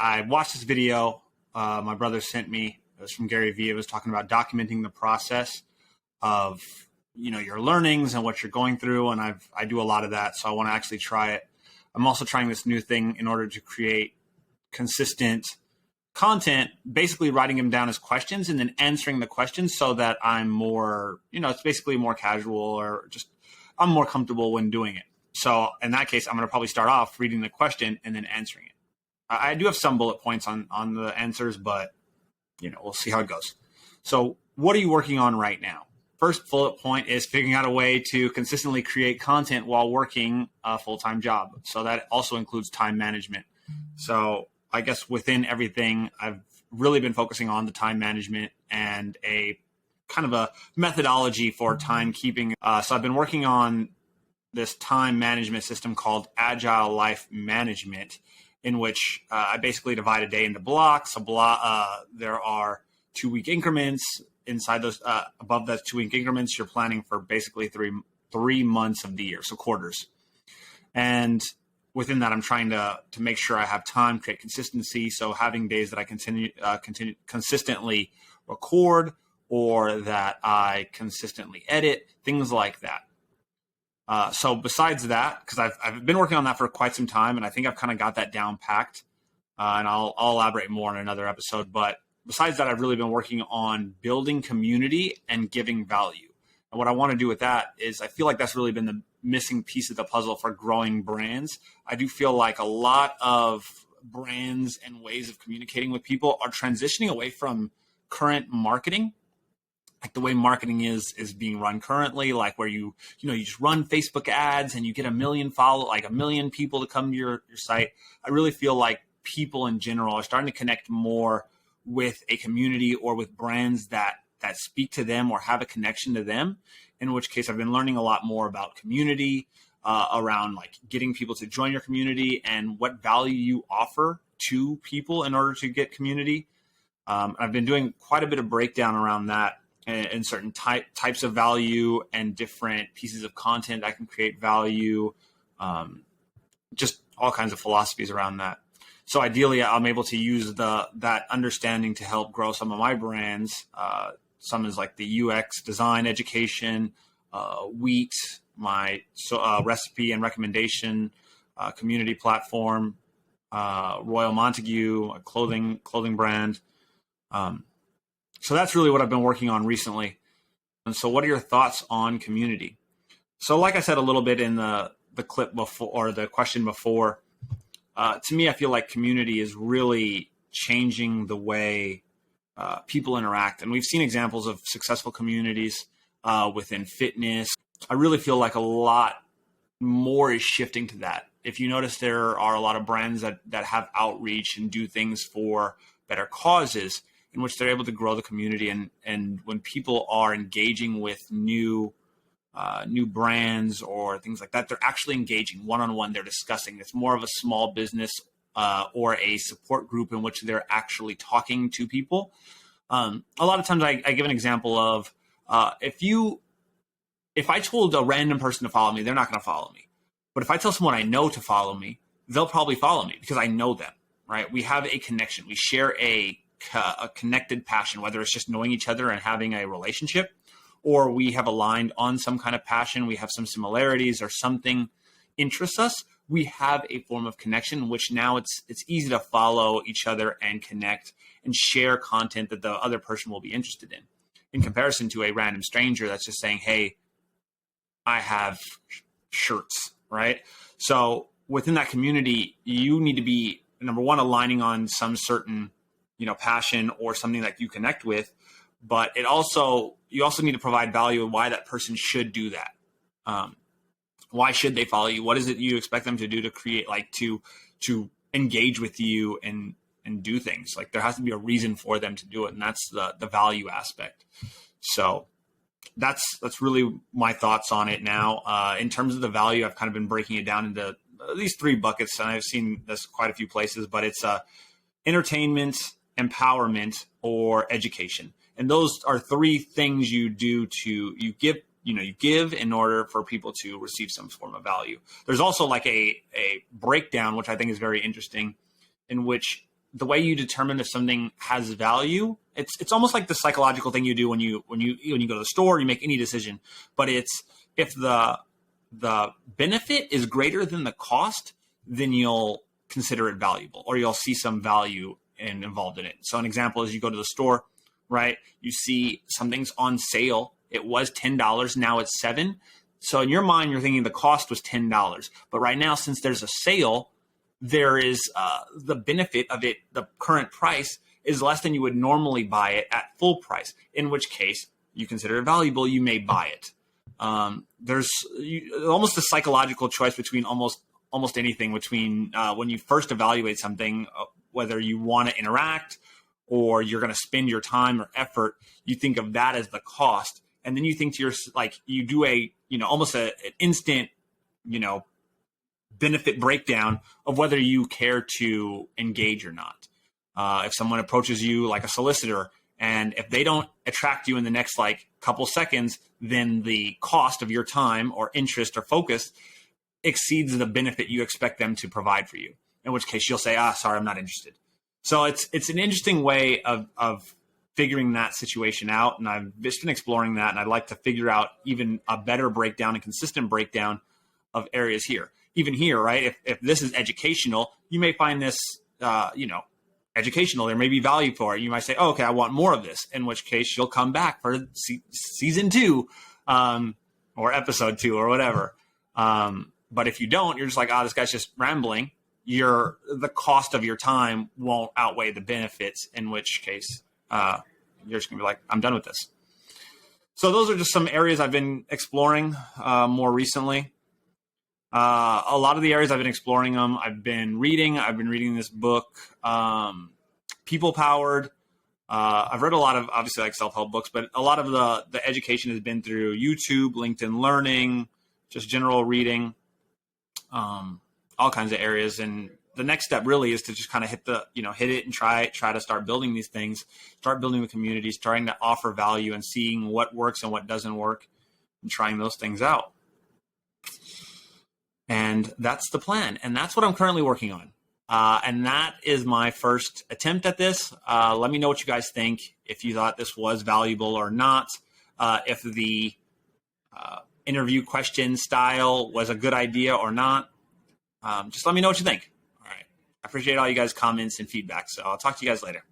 I watched this video my brother sent me. It was from Gary Vee. It was talking about documenting the process of your learnings and what you're going through, and I do a lot of that, so I want to actually try it. I'm also trying this new thing in order to create consistent content, basically writing them down as questions and then answering the questions so that I'm more, it's basically more casual, or just I'm more comfortable when doing it. So in that case, I'm going to probably start off reading the question and then answering it. I do have some bullet points on the answers, but we'll see how it goes. So what are you working on right now? First bullet point is figuring out a way to consistently create content while working a full-time job. So that also includes time management. So I guess within everything, I've really been focusing on the time management and a kind of a methodology for timekeeping. So I've been working on this time management system called Agile Life Management, in which I basically divide a day into blocks. There are 2-week increments. Inside those, above those 2-week increments, you're planning for basically three months of the year, so quarters. And within that, I'm trying to make sure I have time, create consistency. So having days that I continue consistently record, or that I consistently edit, things like that. So besides that, because I've been working on that for quite some time, and I think I've kind of got that down packed, and I'll elaborate more in another episode. But besides that, I've really been working on building community and giving value. And what I want to do with that is I feel like that's really been the missing piece of the puzzle for growing brands. I do feel like a lot of brands and ways of communicating with people are transitioning away from current marketing, like the way marketing is being run currently, like where you just run Facebook ads and you get a million people to come to your site. I really feel like people in general are starting to connect more with a community or with brands that speak to them or have a connection to them, in which case I've been learning a lot more about community, around like getting people to join your community and what value you offer to people in order to get community. I've been doing quite a bit of breakdown around that and certain types of value and different pieces of content that can create value, just all kinds of philosophies around that. So ideally, I'm able to use that understanding to help grow some of my brands. Some is like the UX design education, Wheat, my recipe and recommendation community platform, Royal Montague, a clothing brand. So that's really what I've been working on recently. And so what are your thoughts on community? So like I said a little bit in the clip before, or the question before, to me, I feel like community is really changing the way people interact. And we've seen examples of successful communities within fitness. I really feel like a lot more is shifting to that. If you notice, there are a lot of brands that have outreach and do things for better causes, in which they're able to grow the community. And when people are engaging with new brands or things like that, they're actually engaging one-on-one. They're discussing. It's more of a small business or a support group in which they're actually talking to people. A lot of times I give an example of if I told a random person to follow me, they're not going to follow me. But if I tell someone I know to follow me, they'll probably follow me because I know them, right? We have a connection. We share a connected passion, whether it's just knowing each other and having a relationship, or we have aligned on some kind of passion. We have some similarities or something interests us. We have a form of connection, which now it's easy to follow each other and connect and share content that the other person will be interested in comparison to a random stranger that's just saying, hey, I have shirts, right? So within that community, you need to be, number one, aligning on some certain passion or something that you connect with, but you also need to provide value of why that person should do that. Why should they follow you? What is it you expect them to do to create, like to engage with you and do things? Like there has to be a reason for them to do it. And that's the value aspect. So that's really my thoughts on it now. In terms of the value, I've kind of been breaking it down into these 3 buckets, and I've seen this quite a few places, but it's entertainment, empowerment, or education. And those are 3 things you do you give in order for people to receive some form of value. There's also like a breakdown, which I think is very interesting, in which the way you determine if something has value, it's almost like the psychological thing you do when you go to the store, you make any decision. But it's if the benefit is greater than the cost, then you'll consider it valuable, or you'll see some value involved in it. So an example is you go to the store, right? You see something's on sale. It was $10, now it's $7. So in your mind, you're thinking the cost was $10. But right now, since there's a sale, there is the benefit of it. The current price is less than you would normally buy it at full price, in which case you consider it valuable, you may buy it. There's almost a psychological choice between almost anything, between when you first evaluate something, whether you want to interact or you're going to spend your time or effort, you think of that as the cost. And then you think to yourself, like you do almost an instant, benefit breakdown of whether you care to engage or not. If someone approaches you like a solicitor, and if they don't attract you in the next couple seconds, then the cost of your time or interest or focus exceeds the benefit you expect them to provide for you. In which case you'll say, sorry, I'm not interested. So it's an interesting way of figuring that situation out. And I've just been exploring that, and I'd like to figure out even a better breakdown and consistent breakdown of areas here. Even here, right? If this is educational, you may find this, educational. There may be value for it. You might say, okay, I want more of this, in which case you'll come back for season 2 or episode 2 or whatever. But if you don't, you're just like, this guy's just rambling. The cost of your time won't outweigh the benefits, in which case you're just going to be like, I'm done with this. So those are just some areas I've been exploring more recently. A lot of the areas I've been exploring them, I've been reading this book, People Powered. I've read a lot of, obviously, self-help books, but a lot of the education has been through YouTube, LinkedIn Learning, just general reading, all kinds of areas. And the next step really is to just kind of hit it and try to start building these things, start building the community, starting to offer value and seeing what works and what doesn't work, and trying those things out. And that's the plan. And that's what I'm currently working on. And that is my first attempt at this. Let me know what you guys think, if you thought this was valuable or not, if the interview question style was a good idea or not. Just let me know what you think. All right. I appreciate all you guys' comments and feedback. So I'll talk to you guys later.